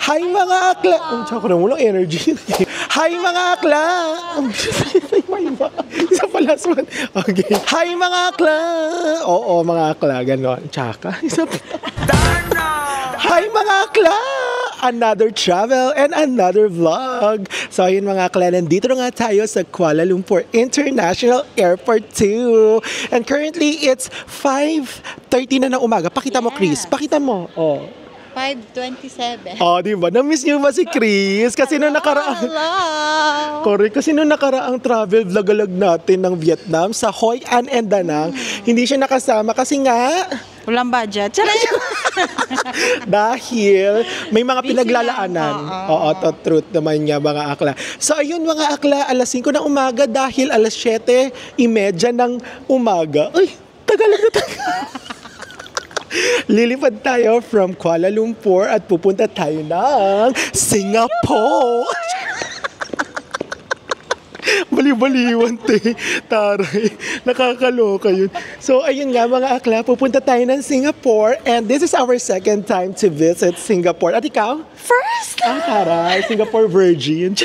Hi mga akla! Tsaka na walang energy. Hi mga akla! Isa pa last one. Okay. Hi mga akla! Oo, mga akla. Ganon. Tsaka. Isa pa. Hi mga akla! Another travel and another vlog. So ayun mga akla, nandito na nga tayo sa Kuala Lumpur International Airport 2. And currently, it's 5:30 na ng umaga. Pakita mo, Chris. Pakita mo. Oh. 5:27. Oh, di ba? Na-miss niyo ba si Chris? Kasi nung nakaraang... Correct. Kasi nung nakaraang travel vlog natin ng Vietnam sa Hoi An and Da Nang, hindi siya nakasama kasi nga... Walang budget. Dahil may mga pinaglalaanan. Oo, to truth naman niya mga akla. So ayun mga akla, alas 5 ng umaga dahil alas 7:30 ng umaga. Ay, tagal. Lilipad tayo from Kuala Lumpur at pupunta tayo ng Singapore. Bali-baliwan, te. Taray. Nakakaloka yun. So, ayun nga mga akla, pupunta tayo ng Singapore and this is our second time to visit Singapore. At ikaw? First! Taray. Singapore Virgin.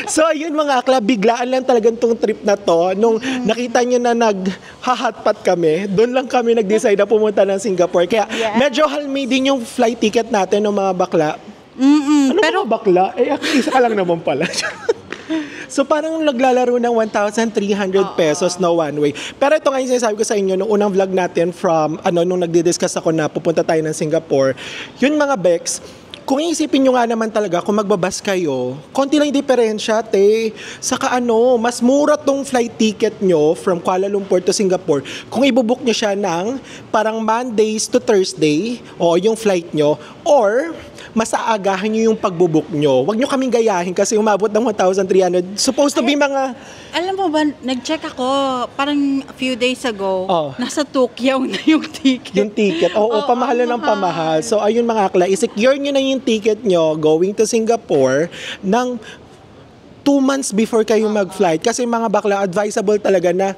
So, ayun mga akla, biglaan lang talagang tong trip na to. Nung nakita nyo na naghahatpat kami, doon lang kami nag-decide na pumunta ng Singapore. Kaya medyo halmi din yung flight ticket natin ng mga bakla. Ano pero mga bakla? Isa ka lang naman pala. So parang naglalaro ng 1,300 pesos na one way. Pero ito nga yung sinasabi ko sa inyo nung unang vlog natin from, nung nagdi-discuss ako na pupunta tayo ng Singapore. Yun mga Bex, kung iisipin nyo nga naman talaga, kung magbabas kayo, konti lang yung diferensya, te. Saka mas mura tong flight ticket nyo from Kuala Lumpur to Singapore kung ibubook nyo siya ng parang Mondays to Thursday, o yung flight nyo, or mas aagahan nyo yung pagbubuk nyo. Huwag nyo kaming gayahin kasi umabot ng 1,300. Supposed to be mga... Alam mo ba, nag-check ako, parang a few days ago, nasa Tokyo na yung ticket. Yung ticket. Oo, pamahal na ng pamahal. So, ayun mga akla, i-secure nyo na yung ticket nyo going to Singapore ng 2 months before kayo mag-flight. Kasi mga bakla, advisable talaga na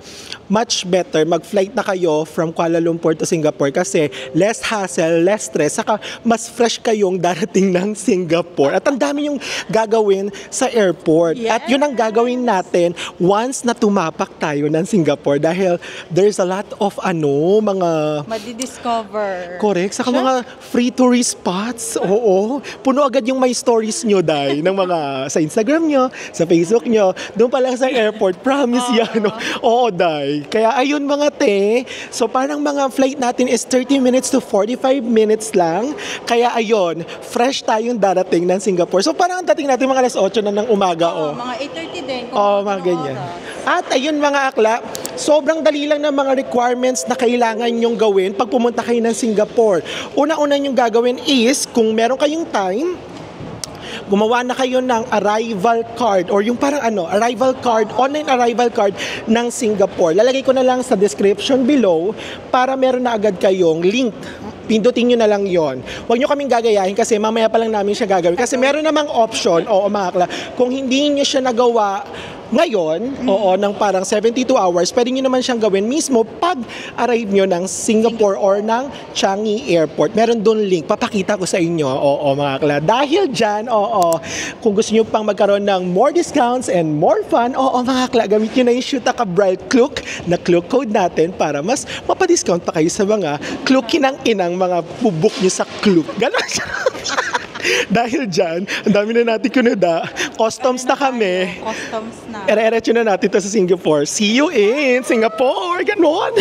much better mag-flight na kayo from Kuala Lumpur to Singapore kasi less hassle, less stress, saka mas fresh kayong darating ng Singapore. At ang dami yung gagawin sa airport. Yes. At yun ang gagawin natin once na tumapak tayo ng Singapore dahil there's a lot of mga... Madi-discover. Correct. Saka mga free tourist spots. Oo. Puno agad yung my stories nyo, Day, ng mga sa Instagram nyo, sa Facebook nyo, doon pa lang sa airport, promise yan. Oo, Day. Kaya ayun mga te, so parang mga flight natin is 30 minutes to 45 minutes lang. Kaya ayun, fresh tayong darating ng Singapore. So parang ang dating natin mga alas 8 na ng umaga. Mga 8:30 din. Mga ganyan. At ayun mga akla, sobrang dali lang ng mga requirements na kailangan nyong gawin pag pumunta kayo ng Singapore. Una-una nyong gagawin is, kung meron kayong time, gumawa na kayo ng arrival card or yung parang arrival card, online arrival card ng Singapore. Lalagay ko na lang sa description below para meron na agad kayong link. Pindutin nyo na lang yon. Huwag nyo kaming gagayahin kasi mamaya pa lang namin siya gagawin. Kasi meron namang option, mga akla, kung hindi nyo siya nagawa ngayon, ng parang 72 hours, pwede nyo naman siyang gawin mismo pag arrive nyo ng Singapore or ng Changi Airport. Meron doon link. Papakita ko sa inyo. Mga akla. Dahil dyan, kung gusto nyo pang magkaroon ng more discounts and more fun, mga akla, gamit nyo na yung Shoot Ka Bright Klook na Klook code natin para mas mapadiscount pa kayo sa mga Klookinang-inang mga bubuk nyo sa Klook. Ganon siya. Dahil dyan, ang dami na natin kunuda. Customs na kami. Customs na. Ere-eretso na natin ito sa Singapore. See you in Singapore! Ganon!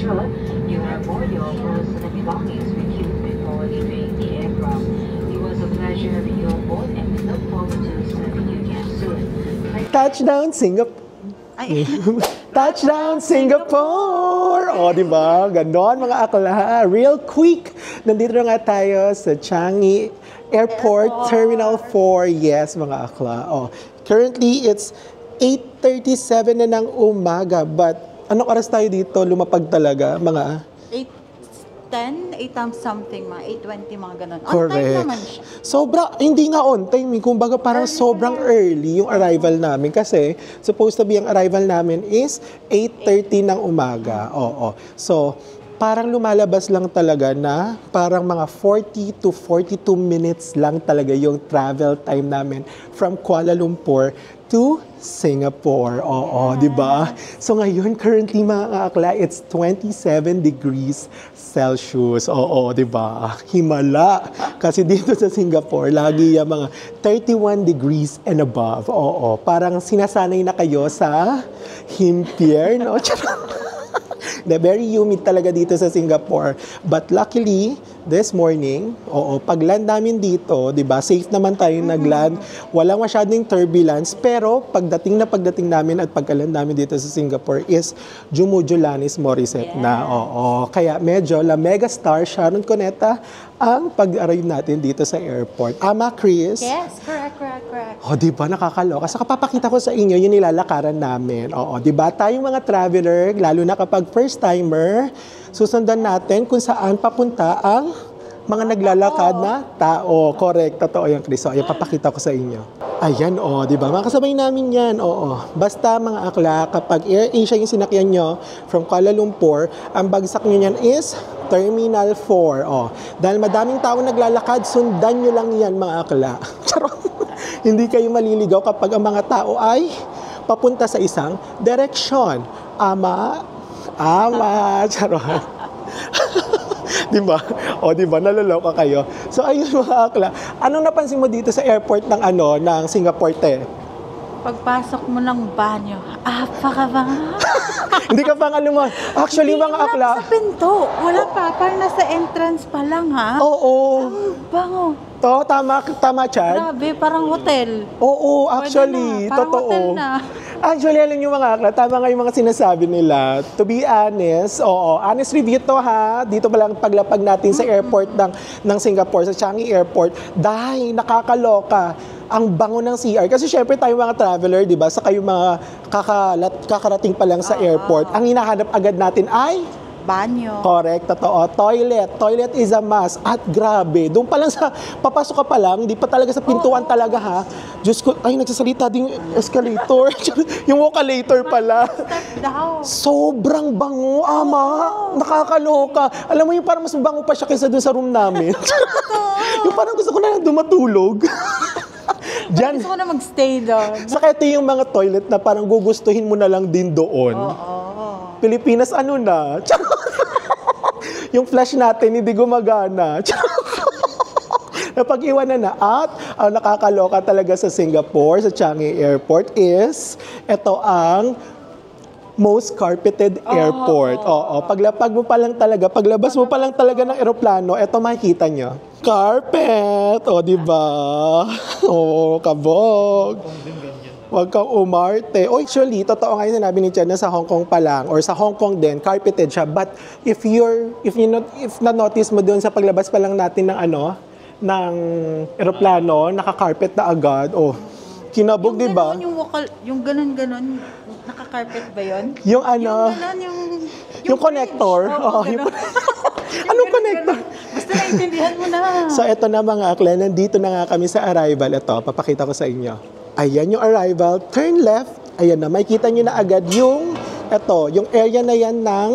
ensure you have all your personal belongings with you before leaving the aircraft. It was a pleasure having you on board and we look forward to serving you again soon. Touchdown, Singapore! Ay, Touchdown, Singapore! O, di ba? Ganon, mga akla. Real quick. Nandito na nga tayo sa Changi Airport, Terminal 4. Yes, mga akla. O, currently, it's 8:37 na ng umaga. But, anong oras tayo dito? Lumapag talaga, mga 8:10, 8 something, mga 8:20, mga ganun. On time correct. naman siya. Hindi nga on time. Kumbaga parang sobrang early yung arrival namin kasi supposed to be ang arrival namin is 8:30 ng umaga. Oo. So, parang lumalabas lang talaga na parang mga 40 to 42 minutes lang talaga yung travel time namin from Kuala Lumpur to Singapore. Oo, di ba? So ngayon, currently mga akla, it's 27 degrees Celsius. Oo, di ba? Himala. Kasi dito sa Singapore, lagi yung mga 31 degrees and above. Oo, parang sinasanay na kayo sa himpier, no? Very humid talaga dito sa Singapore. But luckily, this morning, pag-land namin dito, 'di ba? Safe naman tayo nag-land. Walang masyadong turbulence, pero pagdating namin at pagka-land namin dito sa Singapore is Jumujulanis Morissette na. Oo. Kaya medyo la mega star Sharon Cuneta ang pag-arrive natin dito sa airport. Ama, Chris? Yes, correct. O, di ba, nakakaloka. Saka papakita ko sa inyo yung nilalakaran namin. Oo, di ba, tayong mga traveler, lalo na kapag first-timer, susundan natin kung saan papunta ang mga naglalakad na tao. Correct, totoo yan, Chris. So, ayan, papakita ko sa inyo. Ayan, di ba, mga kasabay namin yan. Oo, basta mga akla, kapag Air Asia yung sinakyan nyo from Kuala Lumpur, ang bagsak nyo yan is Terminal 4. Dahil madaming tao naglalakad, sundan nyo lang yan, mga akla. Charot. Hindi kayo maliligaw kapag ang mga tao ay papunta sa isang direksyon. Ama, charot. Diba? Diba? Naloloka kayo. So, ayun mga akla. Anong napansin mo dito sa airport ng Singapore, te? Pagpasok mo ng banyo, apakabanga. Hindi ka pa nga lumon. Actually, mga akla. Sa pinto. Wala pa. Parang nasa entrance pa lang, ha? Oo. Ang bango. Tama, Chad? Grabe, parang hotel. Oo, actually, Pwede na, parang totoo. hotel na. Actually, alam niyo mga akla, tama nga yung mga sinasabi nila. To be honest, honest review to ha. Dito pa lang paglapag natin sa airport ng Singapore, sa Changi Airport. Dahil nakakaloka ang bango ng CR. Kasi syempre tayo mga traveler, di ba? Sa kayo mga kakarating pa lang sa airport, ang hinahanap agad natin ay Banyo. correct, totoo. Toilet is a must. At grabe, doon pa lang papasok ka pa lang, hindi pa talaga sa pintuan talaga ha. Diyos ko, ay nagsasalita din yung escalator. Yung walkalator pala. Step down. Sobrang bango, ama. Nakakaloka. Alam mo yung parang mas bango pa siya kaysa doon sa room namin. Yung parang gusto ko na lang dumatulog. Diyan. Gusto ko na magstay doon. Saka ito yung mga toilet na parang gugustuhin mo na lang din doon. Pilipinas, ano na? Yung flash natin, hindi gumagana. Napag-iwanan na. At ang nakakaloka talaga sa Singapore, sa Changi Airport is, ito ang most carpeted airport. Oo. Paglapag mo pa lang talaga, paglabas mo pa lang talaga ng eroplano, ito makikita nyo. Carpet! O, di ba? Oo, kabog. Huwag kang umarte. Actually, totoo nga yung sinabi ni Chad na sa Hong Kong pa lang, or sa Hong Kong din, carpeted siya. But if na-notice mo doon sa paglabas pa lang natin ng eroplano, naka-carpet na agad. Kinabog, di ba? Yung ganun, naka-carpet ba yun? Yung Yung connector. Anong connector? Basta naintindihan mo na. So, eto na mga akla, nandito na nga kami sa arrival. Ito, papakita ko sa inyo. Ayan yung arrival. Turn left. Ayan na, makikita nyo na agad yung area na yan ng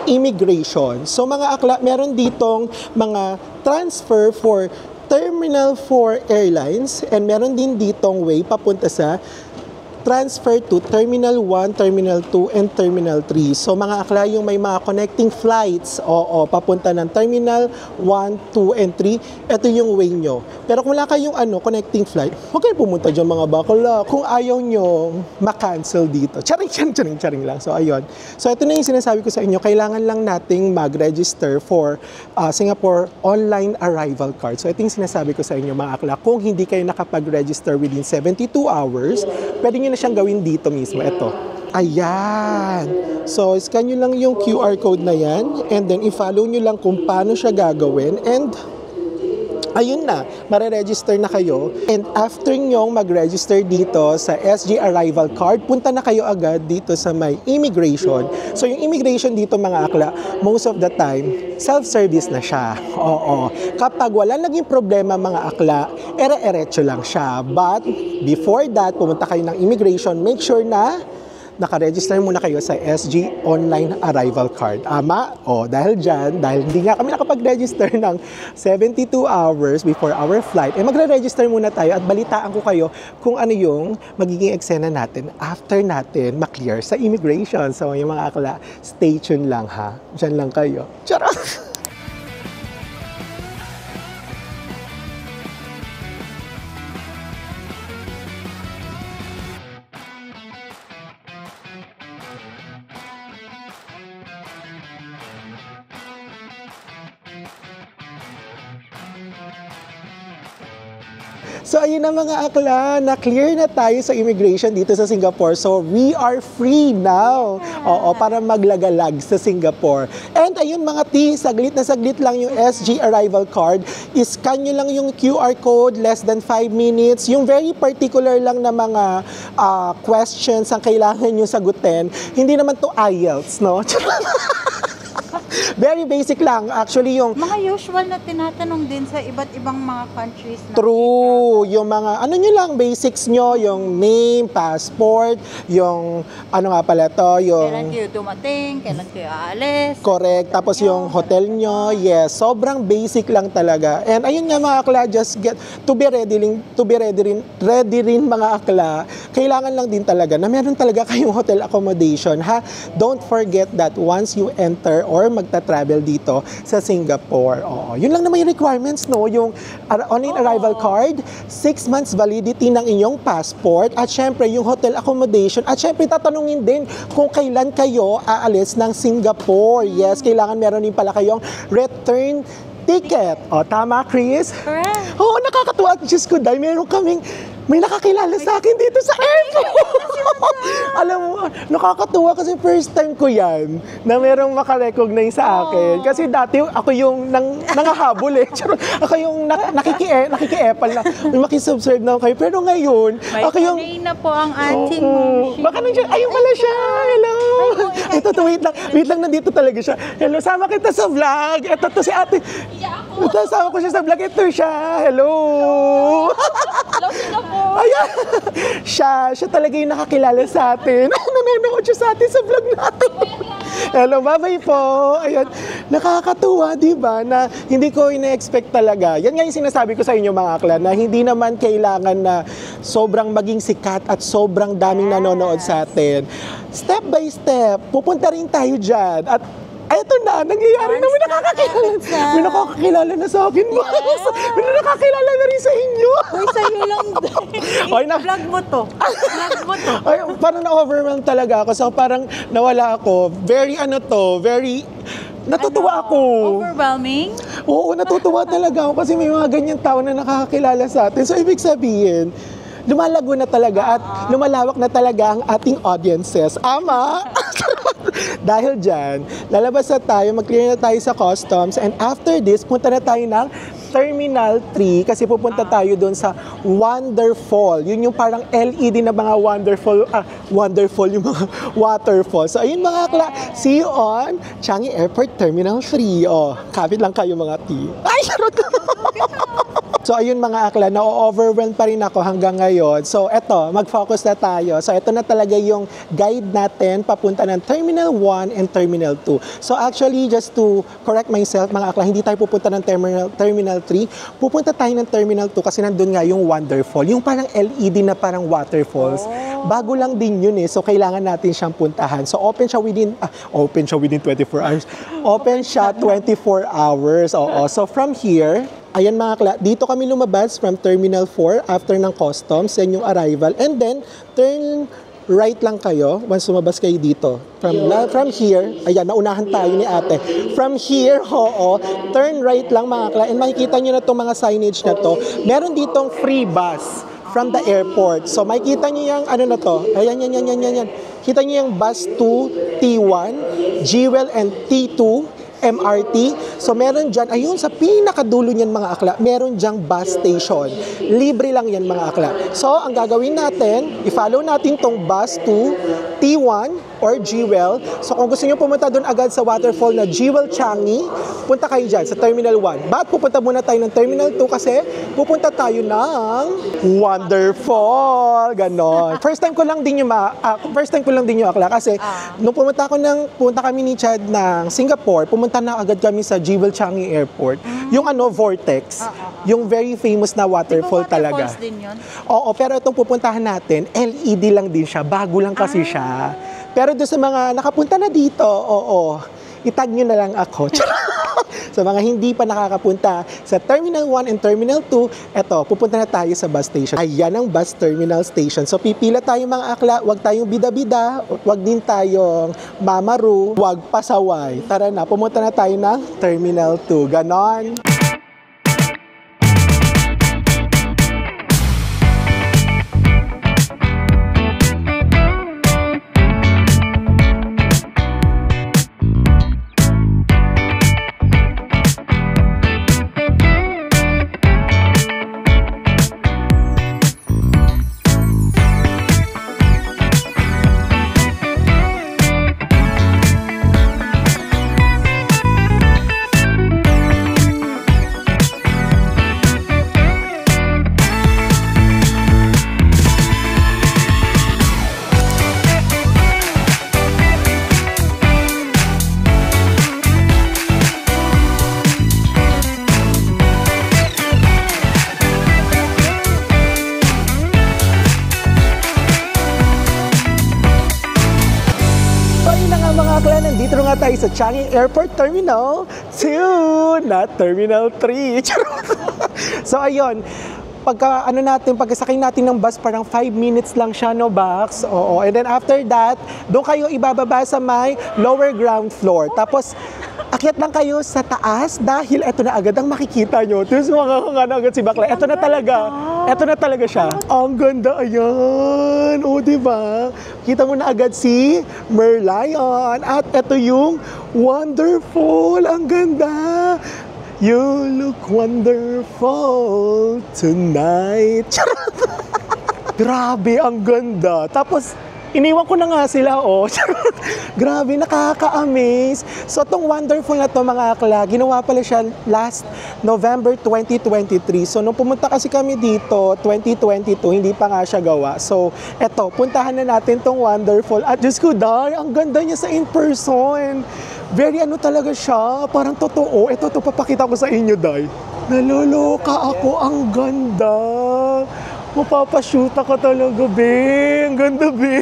immigration. So, mga akla, meron ditong mga transfer for Terminal 4 Airlines and meron din ditong way papunta sa transfer to Terminal 1, Terminal 2, and Terminal 3. So mga akla yung may mga connecting flights, papunta ng Terminal 1, 2, and 3, ito yung way nyo. Pero kung wala kayong connecting flight, huwag kayo pumunta dyan mga bakla. Kung ayaw nyo ma-cancel dito. Charing lang. So ayun. So ito na yung sinasabi ko sa inyo, kailangan lang nating mag-register for Singapore online arrival card. So ito yung sinasabi ko sa inyo mga akla, kung hindi kayo nakapag-register within 72 hours, pwede nyo na siyang gawin dito mismo. Ito. Ayan. So, scan nyo lang yung QR code na yan and then i-follow nyo lang kung paano siya gagawin and ayun na, mare-register na kayo. And after nyong mag-register dito sa SG Arrival Card, punta na kayo agad dito sa may immigration. So yung immigration dito mga akla, most of the time, self-service na siya. Oo. Kapag wala naging problema mga akla, ere-eretso lang siya. But before that, pumunta kayo ng immigration, make sure na naka-register muna kayo sa SG Online Arrival Card. Ama, dahil dyan, dahil hindi nga kami nakapag-register ng 72 hours before our flight, magre-register muna tayo at balitaan ko kayo kung ano yung magiging eksena natin after natin ma-clear sa immigration. So, yung mga akla, stay tuned lang ha. Dyan lang kayo. Charot! So ayun na mga akla, na-clear na tayo sa immigration dito sa Singapore. So we are free now. Para maglagalag sa Singapore. And ayun mga saglit na saglit lang yung SG Arrival Card. I-scan nyo lang yung QR code, less than 5 minutes. Yung very particular lang na mga questions ang kailangan nyo sagutin. Hindi naman to IELTS, no? Very basic lang. Actually, yung mga usual na tinatanong din sa iba't ibang mga countries. True. Yung mga, nyo lang, basics nyo, yung name, passport, yung, nga pala to, yung kailan kayo dumating, kailan kayo aalis. Correct. Tapos yung hotel nyo, yes. Sobrang basic lang talaga. And ayun nga mga akla, just get, to be ready rin mga akla, kailangan lang din talaga na meron talaga kayong hotel accommodation, ha? Don't forget that once you enter or magta-travel dito sa Singapore. Yun lang naman yung requirements, no? Yung online arrival card, 6 months validity ng inyong passport, at syempre yung hotel accommodation, at syempre tatanungin din kung kailan kayo aalis ng Singapore. Yes, kailangan meron din pala kayong return ticket. Tama, Chris? Correct. Nakakatuwa. Diyos ko, dahil may nakakilala sa akin dito sa airport. Alam mo, nakakatuwa kasi first time ko yan na merong makarecognize sa akin. Kasi dati ako yung nangahabol eh. Ako yung nakikiepal na makisubserve na kayo. Pero ngayon, ako yung na po ang ating baka nandiyan, ayun pala siya. Hello. Ito, wait lang, nandito talaga siya. Hello, sama kita sa vlog. Ito to si ate. Sama ko siya sa vlog. Ito siya. Hello. Hello, Singapore. Ayan. Siya talaga yung nakakilala sa atin. Nanonood siya sa atin sa vlog natin. Hello, bye-bye po. Ayan. Nakakatuwa, di ba? Na hindi ko ina-expect talaga. Yan nga yung sinasabi ko sa inyo mga akla, na hindi naman kailangan na sobrang maging sikat at sobrang daming nanonood sa atin. Step by step, pupunta rin tayo dyan. At eto na, nangyayari na, may nakakakilala na sa akin. Yes. May nakakakilala na rin sa inyo. Uy, sa'yo lang din. Vlog mo to. Ay, parang na-overwhelm talaga ako. So parang nawala ako. Very natutuwa ako. Overwhelming? Oo, natutuwa talaga ako kasi may mga ganyan tao na nakakakilala sa atin. So ibig sabihin, lumalago na talaga at lumalawak na talaga ang ating audiences. Ama! Dahil dyan, lalabas na tayo, mag-clear na tayo sa customs, and after this, punta na tayo ng Terminal 3 kasi pupunta tayo doon sa Wonderfall. Yun yung parang LED na mga wonderful yung mga waterfall. So ayun mga akla, see you on Changi Airport Terminal 3. Kapit lang kayo mga T. Ay, charot! So ayun mga akla, na-overwhelm pa rin ako hanggang ngayon. So eto, mag-focus na tayo. So ito na talaga yung guide natin papunta ng Terminal 1 and Terminal 2. So actually, just to correct myself mga akla, hindi tayo pupunta ng Terminal 3. Pupunta tayo ng Terminal 2 kasi nandun nga yung Wonderfall. Yung parang LED na parang waterfalls Bago lang din yun eh. So, kailangan natin siyang puntahan. So, open siya within 24 hours. Open siya 24 hours. Oo. So, from here, ayan mga akla, dito kami lumabas from Terminal 4 after ng customs, yan yung arrival. And then, turn right lang kayo once lumabas kayo dito. From here, ayan, naunahan tayo ni ate. From here, turn right lang mga akla. And makikita nyo na itong mga signage na to. Meron ditong free bus from the airport. So, makikita nyo yung ano na to. Ayan, yan. Kita nyo yung bus 2, T1, Jewel, and T2, MRT. So, meron dyan, ayun, sa pinakadulo niyan mga akla, meron dyang bus station. Libre lang yan mga akla. So, ang gagawin natin, i-follow natin tong bus 2, T1, or Jewel. So, kung gusto nyo pumunta doon agad sa waterfall na Jewel Changi, punta kayo dyan sa Terminal 1. Ba't pupunta muna tayo ng Terminal 2? Kasi pupunta tayo ng Wonderfall. Ganon. First time ko lang din yung akla kasi nung punta kami ni Chad ng Singapore, pumunta na agad kami sa Jewel Changi Airport. Yung Vortex. Yung very famous na waterfall talaga. Waterfalls din yun? Oo, pero itong pupuntahan natin, LED lang din siya. Bago lang kasi siya. Pero doon sa mga nakapunta na dito, itag nyo na lang ako. Sa mga hindi pa nakakapunta sa Terminal 1 and Terminal 2, eto, pupunta na tayo sa bus station. Ayan ang bus terminal station. So, pipila tayo mga akla, wag tayong bida-bida, wag din tayong mamaru, wag pasaway. Tara na, pumunta na tayo ng Terminal 2. Ganon. Nandito nga tayo sa Changi Airport Terminal 2, not Terminal 3. So ayun, pagkasakay natin ng bus, parang 5 minutes lang siya, no, Bax? Oo. And then after that, doon kayo ibababa sa may lower ground floor. Tapos, akyat lang kayo sa taas dahil eto na agad ang makikita nyo. Tapos makakangana agad si Bakla. Eto na talaga. Eto na talaga siya. Ang ganda, ayan. O, diba? Kita mo na agad si Merlion. At eto yung Wonderful. Ang ganda. You look wonderful tonight. Grabe, ang ganda. Tapos, iniwan ko na nga sila, Grabe, nakaka-amaze. So, itong Wonderful na to mga akla, ginawa pala siya last November 2023. So, nung pumunta kasi kami dito, 2022, hindi pa nga siya gawa. So, eto, puntahan na natin tong Wonderful. At Diyos ko, Day, ang ganda niya sa in-person. Very talaga siya, parang totoo. Ito, papakita ko sa inyo, Day. Naloloka ako, ang ganda. Mapapashoot ka talaga, be. Ang ganda, be.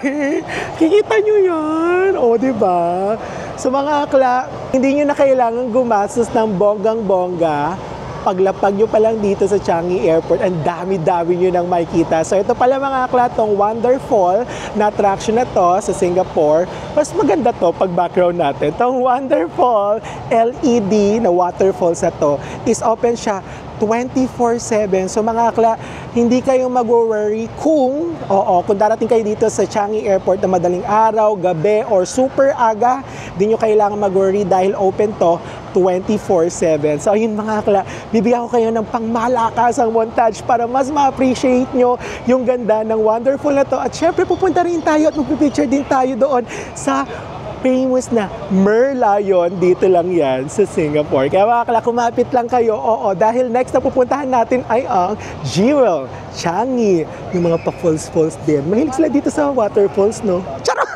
Kikita nyo yan. O, diba? So, mga akla, hindi nyo na kailangan gumastos ng bonggang-bongga. Paglapag nyo pa lang dito sa Changi Airport, ang dami-dami nyo nang makikita. So, ito pala mga akla, tong Wonderful na attraction na to sa Singapore. Mas maganda to pag background natin. Tong Wonderful LED na waterfalls na to is open siya 24/7. So mga akla, hindi kayo mag-worry kung darating kayo dito sa Changi Airport na madaling araw, gabi, or super aga, di nyo kailangan mag-worry dahil open to 24/7. So ayun mga akla, bibigyan ko kayo ng pangmalakasang montage para mas ma-appreciate nyo yung ganda ng Wonderful na to. At syempre pupunta rin tayo at magpipicture din tayo doon sa famous na Merlion, dito lang yan sa Singapore. Kaya mga akla, kumapit lang kayo. Dahil next na pupuntahan natin ay ang Jewel Changi. Yung mga pa-falls din. Mahilig sila dito sa waterfalls, no? Charot!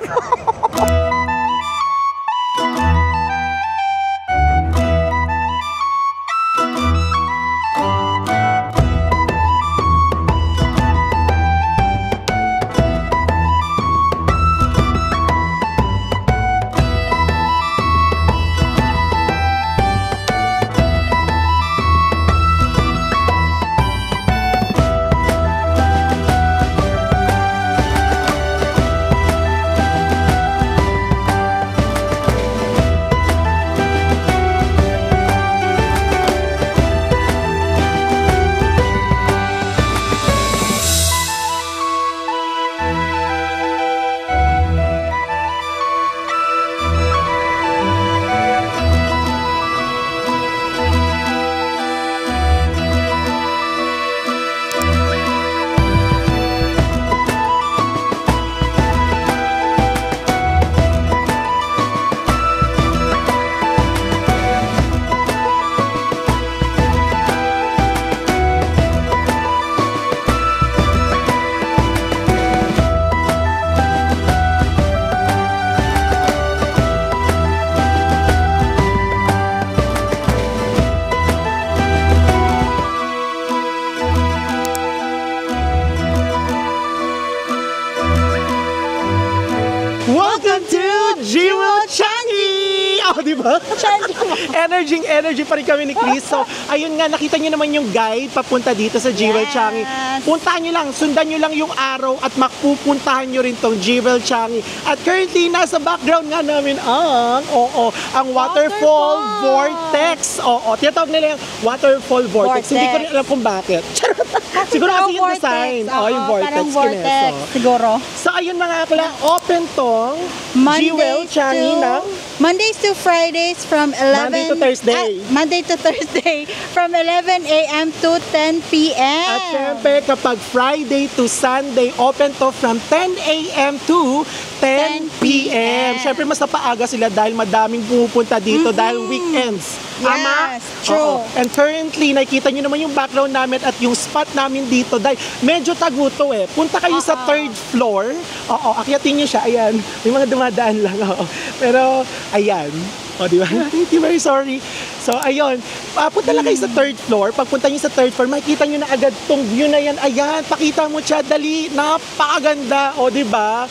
Jewel Changi! Oh, di ba? Energy pa rin kami ni Chris. So, ayun nga, nakita nyo naman yung guide papunta dito sa Jewel Changi. Puntahan nyo lang, sundan nyo lang yung araw at mapupuntahan nyo rin tong Jewel Changi. At currently, nasa background nga namin ang Waterfall Vortex. Tinatawag nila yung Waterfall Vortex. Hindi ko rin alam kung bakit. Siguro kasi yung design. Yung Vortex. Parang Vortex, siguro. So, ayun mga akla, open tong Jewel Changi ng Mondays to Fridays from 11 Monday to Thursday. Monday to Thursday from 11 a.m. to 10 p.m. At syempre, kapag Friday to Sunday, open to from 10 a.m. to 10 p.m. Syempre, mas napaaga sila dahil madaming pumupunta dito dahil weekends. Yes, true. And currently, nakikita nyo naman yung background namin at yung spot namin dito dahil medyo taguto eh. Punta kayo sa third floor. Akyatin nyo siya. Ayan, may mga dumadaan lang. Pero, ayan. Di ba? Very sorry. So, ayun. Punta lang kayo sa third floor. Pagpunta nyo sa third floor, makikita nyo na agad tong view na yan. Ayan, pakita mo siya. Dali. Napakaganda. Di ba?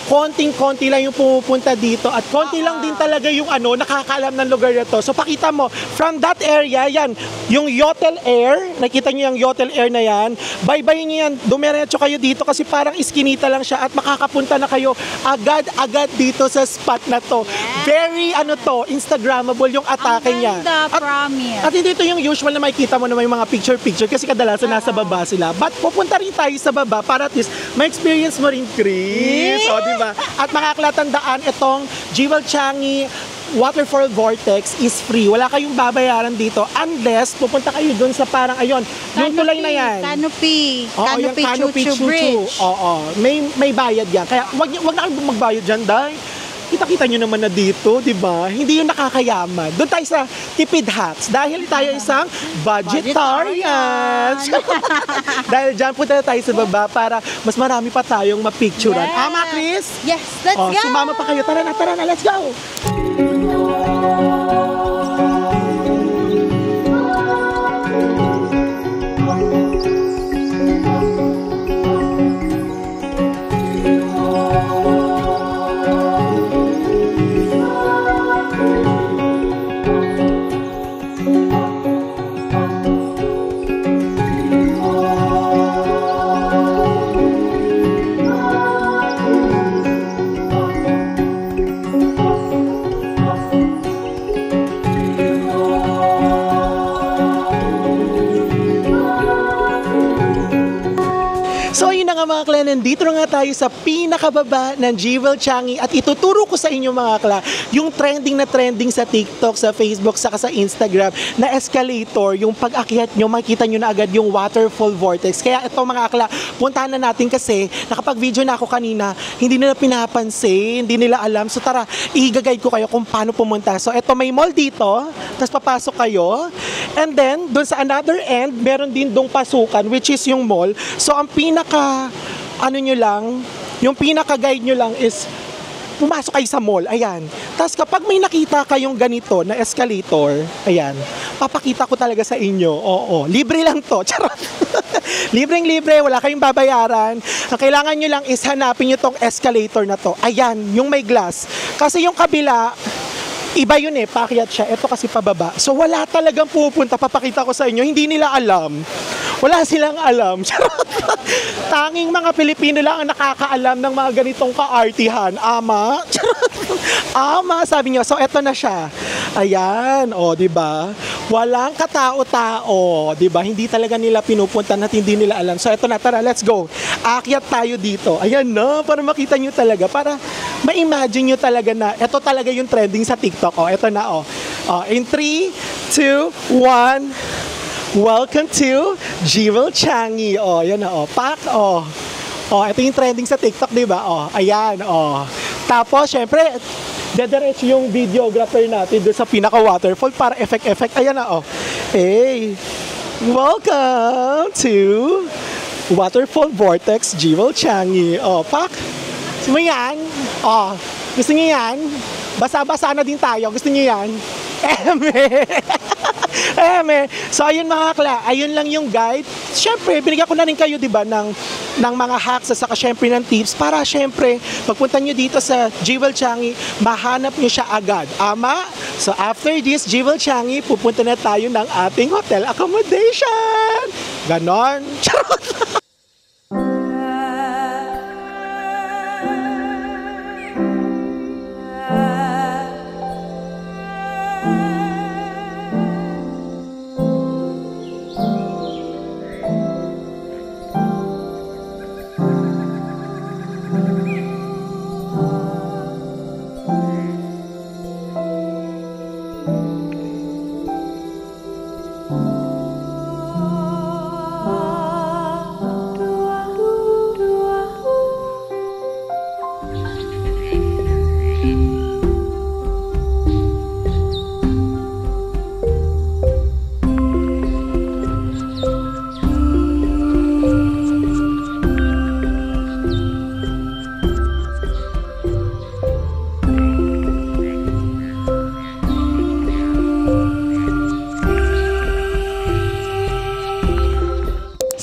Konting-konti lang yung pumupunta dito at konti lang din talaga yung nakakaalam ng lugar na to. So pakita mo, from that area, yan, yung Yotel Air, nakita nyo yung Yotel Air na yan, bye-bye nyo yan, dumiretso kayo dito kasi parang iskinita lang siya at makakapunta na kayo agad-agad dito sa spot na to. Very, Instagrammable yung atake niya. At hindi ito yung usual na makikita mo na may mga picture-picture kasi kadalasan nasa baba sila. But pupunta rin tayo sa baba para at least ma-experience mo rin, Chris. Di ba? At makakalatandaan itong Jewel Changi Waterfall Vortex is free. Wala kayong babayaran dito unless pupunta kayo dun sa parang yung tulay na yan. Canopy Chuchu Bridge. May bayad yan. Kaya wag na kayong magbayad dyan dahil kita-kita nyo naman na dito, di ba? Hindi yung nakakayaman. Doon tayo sa tipid hacks. Dahil tayo isang budgetarian. Dahil dyan punta na tayo sa baba para mas marami pa tayong mapicturean. Ama, Chris? Yes, let's go! Sumama pa kayo. Tara na, let's go! Mga akla, nandito na nga tayo sa pinakababa ng Jewel Changi at ituturo ko sa inyo mga akla yung trending sa TikTok, sa Facebook, saka sa Instagram na escalator, yung pag-akyat nyo, makikita nyo na agad yung Waterfall Vortex. Kaya ito mga akla, puntahan na natin kasi nakapag-video na ako kanina, hindi nila pinapansin, hindi nila alam. So tara, i-guide ko kayo kung paano pumunta. So ito, may mall dito, tapos papasok kayo, and then, dun sa another end, meron din dong pasukan, which is yung mall. So ang yung pinaka-guide nyo lang is pumasok kayo sa mall, ayan. Tapos kapag may nakita kayong ganito na escalator, ayan, papakita ko talaga sa inyo. Libre lang to. Charot. Libreng-libre, wala kayong babayaran. Ang kailangan nyo lang is hanapin nyo tong escalator na to. Ayan, yung may glass. Kasi yung kabila, iba yun paakyat siya. Ito kasi pababa. So wala talagang pupunta, papakita ko sa inyo. Hindi nila alam. Wala silang alam. Tanging mga Pilipino lang ang nakakaalam ng mga ganitong kaartihan. Ama. Ama, sabi niyo. So eto na siya. Ayan, di ba? Walang katao-tao, di ba? Hindi talaga nila pinupuntan at hindi nila alam. So eto na, tara, let's go. Aakyat tayo dito. Ayan na, para makita niyo talaga, para ma-imagine niyo talaga na eto talaga yung trending sa TikTok. Eto na, in 3, 2, 1. Welcome to Jewel Changi. Yan na, pak, ito yung trending sa TikTok, di ba? Ayan, Tapos, syempre, dediretso yung videographer natin doon sa pinaka-waterfall para effect. Ayan na, Hey, welcome to Waterfall Vortex Jewel Changi. Pak, gusto mo yan? Gusto niyo yan? Basa-basa na din tayo. Gusto niyo yan? So ayun mga akla, ayun lang yung guide. Siyempre, binigyan ko na rin kayo, di ba, ng mga hacks at saka syempre ng tips para syempre, pagpunta nyo dito sa Jewel Changi, mahanap nyo siya agad. Ama, so after this Jewel Changi, pupunta na tayo ng ating hotel accommodation. Ganon. Charot.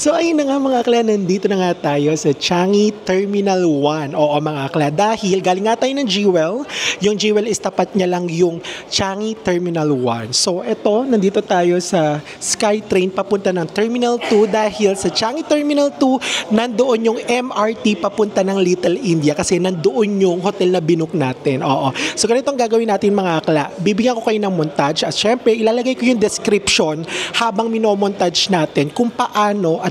So ayun na nga mga akla, nandito na nga tayo sa Changi Terminal 1. Oo mga akla, dahil galing nga tayo ng Jewel. Yung Jewel is tapat niya lang yung Changi Terminal 1. So eto, nandito tayo sa SkyTrain papunta ng Terminal 2 dahil sa Changi Terminal 2, nandoon yung MRT papunta ng Little India kasi nandoon yung hotel na binook natin. Oo. So ganito ang gagawin natin mga akla. Bibigyan ko kayo ng montage at syempre ilalagay ko yung description habang minomontage natin kung paano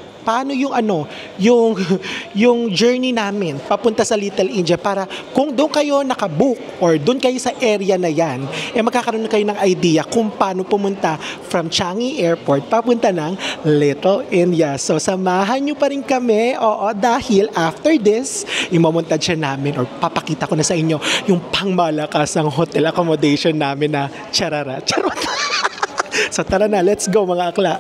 yung journey namin papunta sa Little India para kung doon kayo nakabook or doon kayo sa area na yan, magkakaroon na kayo ng idea kung paano pumunta from Changi Airport papunta ng Little India. So samahan nyo pa rin kami, dahil after this, imomontage namin or papakita ko na sa inyo yung pangmalakasang hotel accommodation namin na charara. Charot! So tara na, let's go mga akla.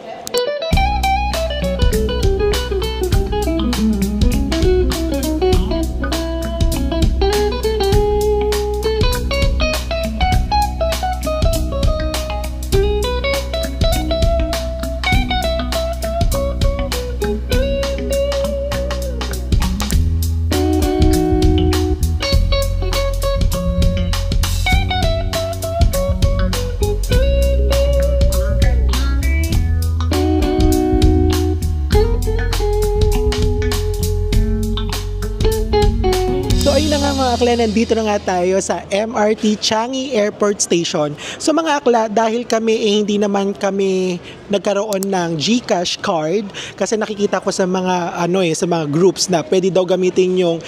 Akla, nandito na nga tayo sa MRT Changi Airport Station. So mga akla, dahil kami hindi naman kami nagkaroon ng GCash card kasi nakikita ko sa mga sa mga groups na pwede daw gamitin yung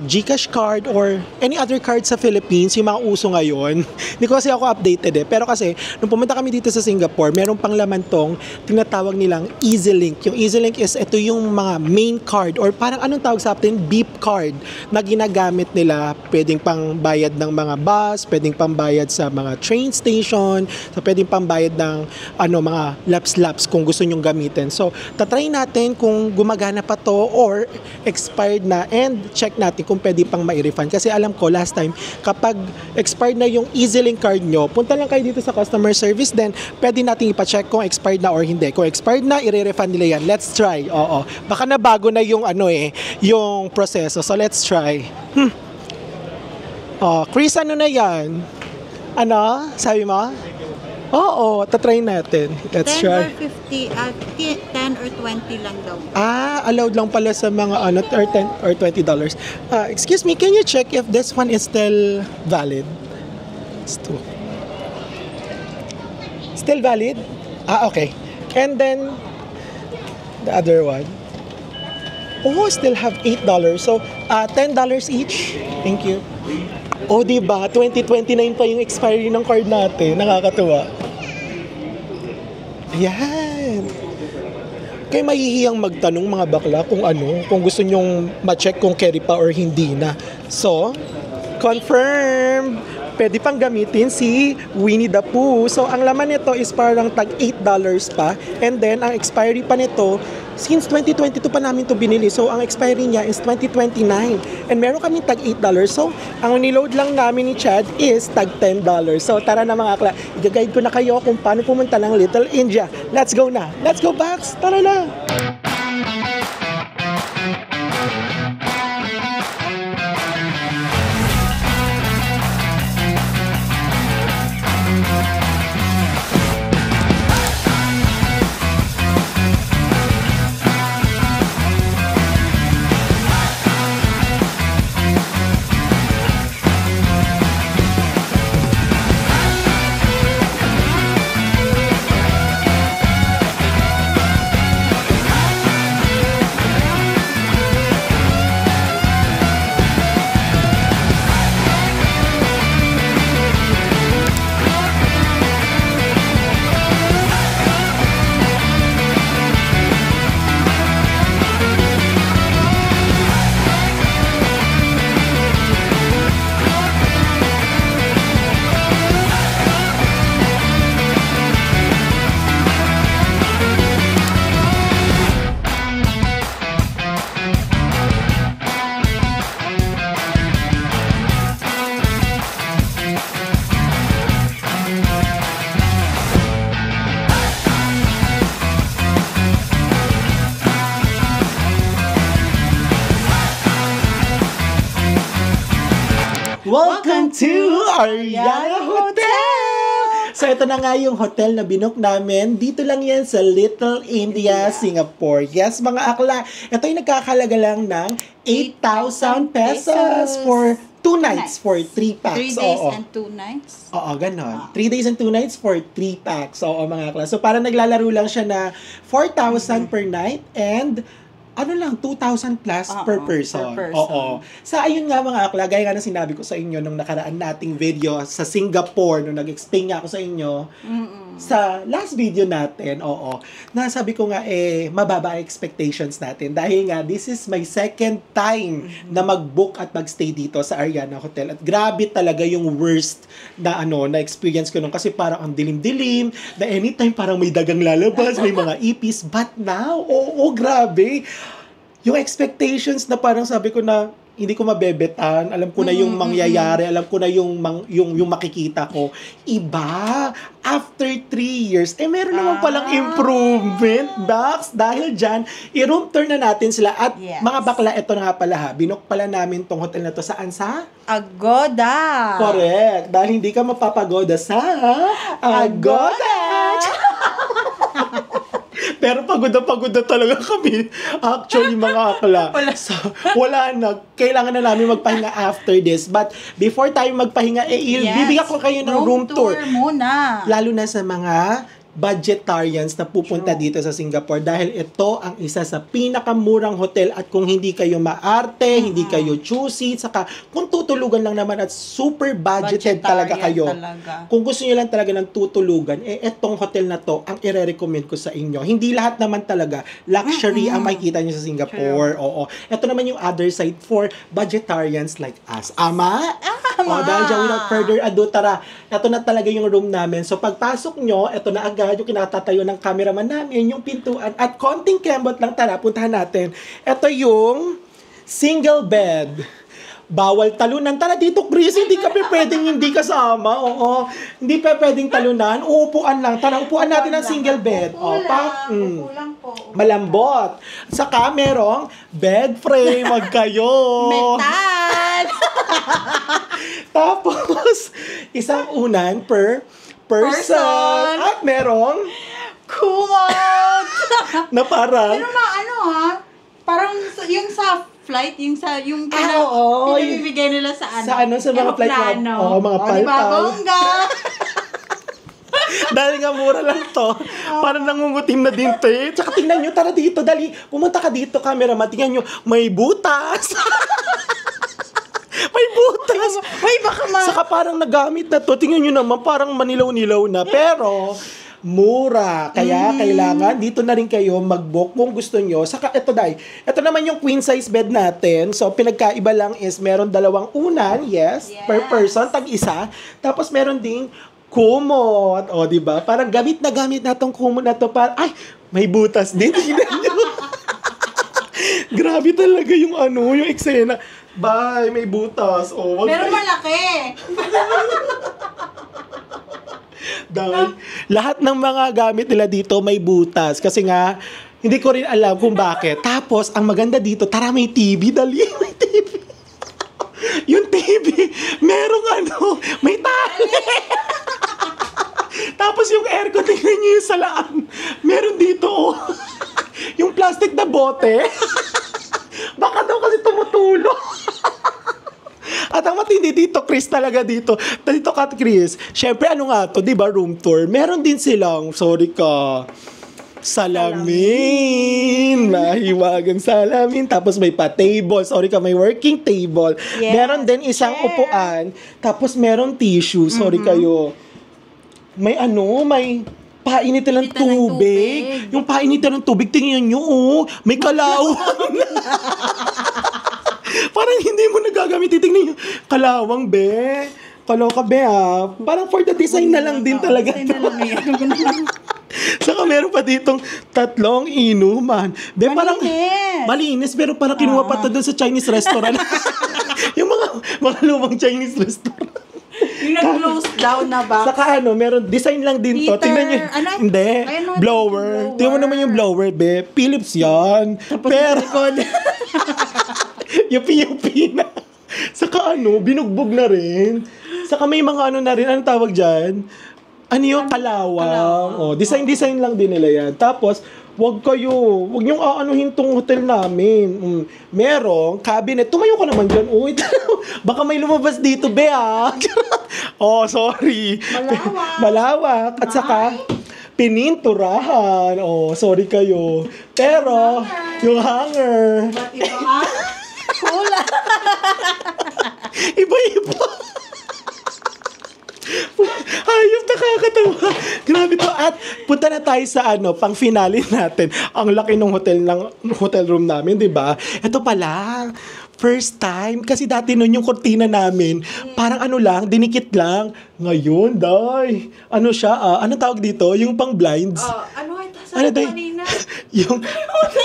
GCash card or any other card sa Philippines, yung mga uso ngayon. Hindi ko kasi ako updated pero kasi nung pumunta kami dito sa Singapore, meron pang laman tong tinatawag nilang EasyLink. Yung EasyLink is ito yung mga main card or parang anong tawag sa atin, beep card na ginagamit nila. Pwedeng pang bayad ng mga bus, pwedeng pang bayad sa mga train station, so pwedeng pang bayad ng mga laps kung gusto nyong gamitin. So, tatry natin kung gumagana pa to or expired na and check natin kung pwede pang mai-refund. Kasi alam ko last time, kapag expired na yung EasyLink card nyo, punta lang kayo dito sa customer service, then pwede natin ipa-check kung expired na or hindi. Kung expired na, i-refund nila yan. Let's try. Oo. Baka nabago na yung yung proseso. So, let's try. Chris, ano na yan? Ano? Sabi mo? Oo, tatry natin. Let's 10 try. or 50, 10 or 20 lang daw. Allowed lang pala sa mga or $10 or $20. Excuse me, can you check if this one is still valid? Still valid? Okay. And then, the other one. Still have $8. So, $10 each. Thank you. Diba? 2029 pa yung expiry ng card natin. Nakakatuwa. Ayan. Kaya mahihiyang magtanong mga bakla kung gusto nyong ma-check kung carry pa or hindi na. So, confirm. pwede pang gamitin si Winnie the Pooh. So, ang laman nito is parang tag $8 pa. And then, ang expiry pa nito, since 2022 pa namin to binili. So, ang expiry niya is 2029. And meron kami tag $8. So, ang niload lang namin ni Chad is tag $10. So, tara na mga akla. I-guide ko na kayo kung paano pumunta ng Little India. Let's go na. Let's go, Bax. Tara na. Welcome to Ariana Hotel! So ito na nga yung hotel na binook namin. Dito lang yan sa Little India, Singapore. Yes, mga akla. Ito yung nagkakalaga lang ng 8,000 pesos for 2 nights for 3 packs. 3 days and 2 nights? Oo, ganon. 3 days and 2 nights for 3 packs. Oo, mga akla. So parang naglalaro lang siya na 4,000 per night and ano lang, 2,000 plus per person. Oo. Sa ayun nga mga akla, gaya nga na sinabi ko sa inyo nung nakaraan nating video sa Singapore, nung nag-explain nga ako sa inyo, sa last video natin, nasabi ko nga mababa ang expectations natin. Dahil nga, this is my second time na mag-book at mag-stay dito sa Ariana Hotel. At grabe talaga yung worst na na experience ko nung kasi parang ang dilim-dilim, na anytime parang may dagang lalabas, may mga ipis. But now, grabe. Yung expectations na parang sabi ko na hindi ko mabebetan, alam ko na yung mangyayari, alam ko na yung makikita ko. Iba, after 3 years, meron naman palang improvement, Dax. Dahil dyan, i-room tour na natin sila. At mga bakla, ito na nga pala ha, binook pala namin tong hotel na to saan sa? Agoda! Correct. Dahil hindi ka mapapagoda sa Agoda! Pero pagod na talaga kami. Actually, mga akla. So, wala na. Kailangan na namin magpahinga after this. But before tayo magpahinga, bibigyan ko kayo ng room tour muna. Lalo na sa mga budgetarians na pupunta dito sa Singapore dahil ito ang isa sa pinakamurang hotel at kung hindi kayo maarte, hindi kayo choosy, saka kung tutulugan lang naman at super budgeted talaga kayo. Kung gusto niyo lang talaga ng tutulugan, etong hotel na to ang ire-recommend ko sa inyo. Hindi lahat naman talaga luxury ang makikita niyo sa Singapore. Oo. Ito naman yung other side for budgetarians like us. Ama? Dahil dyan, without further ado, tara, ito na talaga yung room namin. So pagpasok nyo, ito na agad yung kinatatayo ng cameraman namin, yung pintuan, at konting kembot lang, tara, puntahan natin. Ito yung single bed. Bawal talunan. Tara dito, Chris, hindi ka pwedeng hindi kasama. Oo. Hindi pa pwedeng talunan. Uupuan lang. Tara, upuan natin ang single bed. Upo lang po. Malambot. Saka merong bed frame. Wag kayo. Metal! Tapos, isang unan per person. At merong kumot! na parang Pero parang yung sa flight, yung pinabibigay nila sa sa mga flight na, mga palpal. Diba, bongga? Dahil nga mura lang to. Parang nangungutim na din to eh. Tsaka tingnan nyo, tara dito, dali. Pumunta ka dito, cameraman. Tingnan nyo, may butas. May butas. May baka Saka parang nagamit na to. Tingnan nyo naman, parang manilaw-nilaw na. Pero, mura. Kaya kailangan dito na rin kayo mag-book kung gusto nyo. Saka ito ito naman yung queen size bed natin. So pinagkaiba lang is meron 2 unan, yes, per person, tag-isa. Tapos meron ding kumot. O, di ba? Parang gamit na tong kumot na to. Ay, may butas din. Tingnan nyo. Grabe talaga yung yung eksena. Bye, may butas. Oh, Pero malaki. Dahil lahat ng mga gamit nila dito may butas. Kasi nga, hindi ko rin alam kung bakit. Tapos, ang maganda dito, tara may TV. Dali, may TV. Yung TV, merong may tali. Tapos yung aircon, tingnan nyo yung salaan. Meron dito, yung plastic na bote. Baka daw kasi tumutulo. At ang matindi dito, Chris, talaga dito. Dito ka, Chris. Siyempre, to, di ba, room tour. Meron din silang, sorry ka, salamin. Mahiwagang salamin. Tapos may pa-table. Sorry ka, may working table. Yes, meron din isang upuan. Tapos meron tissue. Sorry kayo. May may painitan ng tubig. Yung painitan ng tubig, tingnan nyo, may kalawang. Parang hindi mo nagagamit. Tingnan nyo, kalawang, be. Kaloka, be, Parang for the design na lang din talaga. Saka meron pa ditong 3 inuman. Be, parang malinis, pero parang kinuha pa to doon sa Chinese restaurant. Yung mga lumang Chinese restaurant. Yung nag-close down na ba? Saka meron design lang din to. Tingnan niyo. Hindi, blower. Tingnan mo naman yung blower, be. Philips yan. Tapos pero yung PUP na. Saka binugbog na rin. Saka may mga na rin. Anong tawag dyan? Yung kalawang. Design lang din nila yan. Tapos, wag niyong aanuhin tong hotel namin. Merong cabinet. Tumayo ka naman dyan. Baka may lumabas dito, be, sorry. Malawak. At saka, pininturahan. Sorry kayo. Pero, yung hanger. Ba't iba Cool. Iba-iba. Ayos, nakakatawa. Grabe to. At punta na tayo sa pang finale natin. Ang laki ng hotel room namin, di ba? Ito pala, first time. Kasi dati nun yung kortina namin, parang lang, dinikit lang. Ngayon, siya, ano tawag dito? Yung pang blinds. Ano kanina?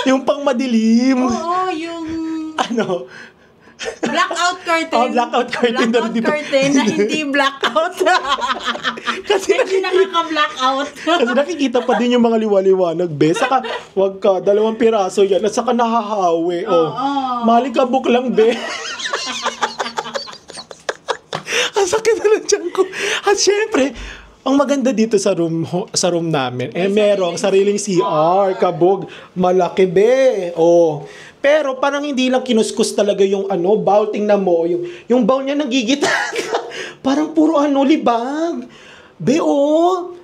yung pang madilim. Oo, yung blackout curtain. Blackout curtain. Blackout curtain na hindi blackout. Kasi naka-blackout. Kasi nakikita pa din yung mga liwa-liwanag, be. Saka, wag ka, 2 piraso yan. At saka nahahawi. Malikabok lang, be. Ang sakit na lang dyan ko. At syempre, ang maganda dito sa room namin, merong sariling CR, kabog, malaki, be. Pero parang hindi lang kinuskus talaga yung bowl. Tingnan mo, yung bowl niya nagigita. Parang puro libag. Be,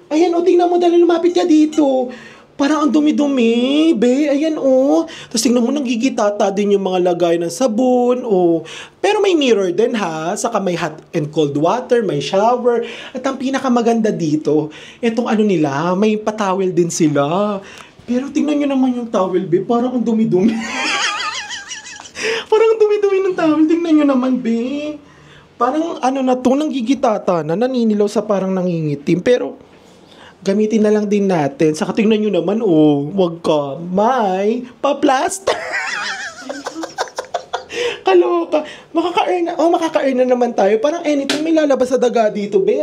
ayan, tingnan mo, dahil lumapit ka dito. Parang ang dumi-dumi, be, ayan, Tapos tingnan mo, nagigitata din yung mga lagay ng sabon, Pero may mirror din, Saka may hot and cold water, may shower. At ang pinakamaganda dito, itong nila, may patawel din sila. Pero tingnan nyo naman yung towel, be, parang ang dumi-dumi. Parang ang dumi-dumi ng towel, tingnan nyo naman, be. Parang nanggigitata na, naninilaw sa parang nangingitim. Pero, gamitin na lang din natin. Saka tingnan nyo naman, wag ka, may pa-plaster. Kaloka. Makaka-earn na naman tayo. Parang anytime may lalabas sa daga dito, be,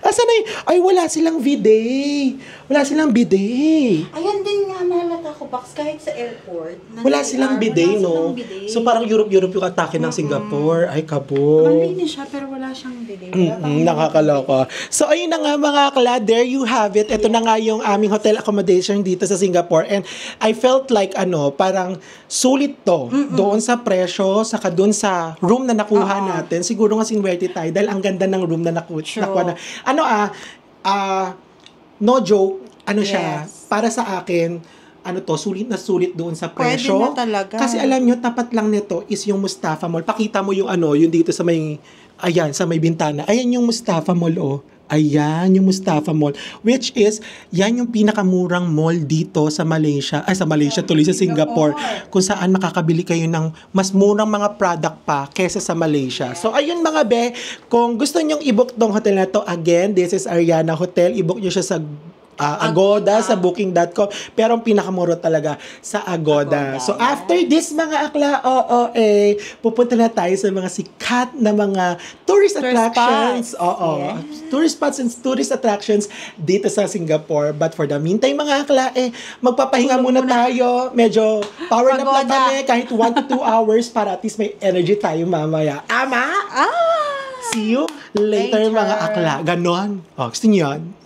Asan ay wala silang bidet. Wala silang bidet. Ayan din nga, nahalata ko, Box, kahit sa airport. Wala silang bidet, no? So parang Europe yung atake ng Singapore. Ay, kabo. Malinis siya, pero wala siyang bidet. Nakakaloka. So ayun na nga mga akla, there you have it. Ito na nga yung aming hotel accommodation dito sa Singapore. And I felt like parang sulit to. Doon sa presyo, saka doon sa room na nakuha natin. Siguro nga sinwerte tayo dahil ang ganda ng room na nakuha na. No joke, siya, para sa akin, sulit na sulit doon sa presyo. Pwede na talaga. Kasi alam nyo, tapat lang nito is yung Mustafa Mall. Pakita mo yung yung dito sa may, sa may bintana. Ayan yung Mustafa Mall, Ayan, yung Mustafa Mall. Which is, yan yung pinakamurang mall dito sa Malaysia. Ay, sa Malaysia, tuloy sa Singapore. Kung saan makakabili kayo ng mas murang mga product pa kesa sa Malaysia. So, ayun mga be, kung gusto nyong i-book tong hotel na to, again, this is Ariana Hotel. I-book nyo siya sa Agoda, sa booking.com. Pero ang pinakamura talaga sa Agoda. So, after this mga akla, pupunta na tayo sa mga sikat na mga tourist attractions. Tourist spots and tourist attractions dito sa Singapore. But for the meantime, mga akla, magpapahinga muna tayo. Medyo power nap lang kami kahit 1 to 2 hours para at least may energy tayo mamaya. Ama? See you later, mga akla. Ganon. Gusto niyo yun?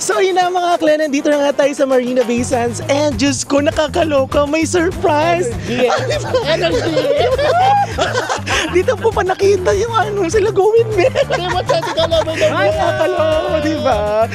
So yun na mga akla, nandito na nga tayo sa Marina Bay Sands and Diyos ko, nakakaloka, may surprise! Energy! Dito po pa nakita yung sila gawin, man! Nakakaloka, diba?